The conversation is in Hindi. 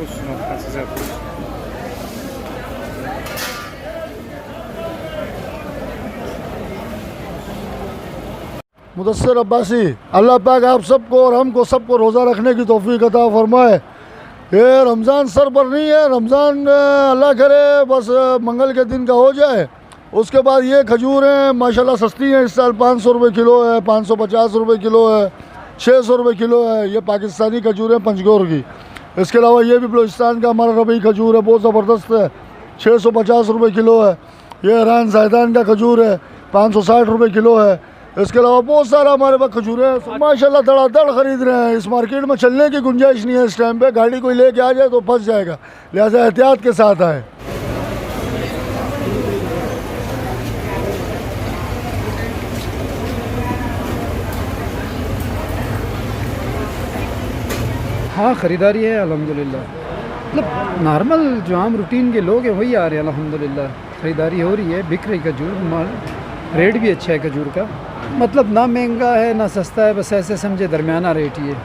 Zapuş, noktası Zapuş. Mudassir Abbasi, अल्लाह पाक आप सबको और हमको सबको रोज़ा रखने की तौफीक अता फरमाए। ये रमज़ान सर पर नहीं है, रमज़ान अल्लाह करे बस मंगल के दिन का हो जाए। उसके बाद ये खजूरें माशाल्लाह सस्ती हैं, इस साल 500 रुपये किलो है, 550 रुपये किलो है, 600 रुपये किलो है। ये पाकिस्तानी खजूर है पंचगोर की। इसके अलावा ये भी बलूचिस्तान का हमारा रबी खजूर है, बहुत ज़बरदस्त है, 650 रुपये किलो है। ये ईरान ज़ैदान का खजूर है, 560 रुपये किलो है। इसके अलावा बहुत सारा हमारे पास खजूरें हैं माशाल्लाह, धड़ाधड़ ख़रीद रहे हैं। इस मार्केट में चलने की गुंजाइश नहीं है इस टाइम पे, गाड़ी कोई लेके आ जाए तो फंस जाएगा, लिहाजा एहतियात के साथ आए। हाँ, ख़रीदारी है अल्हम्दुलिल्लाह। मतलब नॉर्मल जो आम रूटीन के लोग हैं वही आ रहे हैं अल्हम्दुलिल्लाह। ख़रीदारी हो रही है, बिक रही खजूर, माल रेट भी अच्छा है खजूर का। मतलब ना महंगा है ना सस्ता है, बस ऐसे समझे दरमियाना रेट ही है।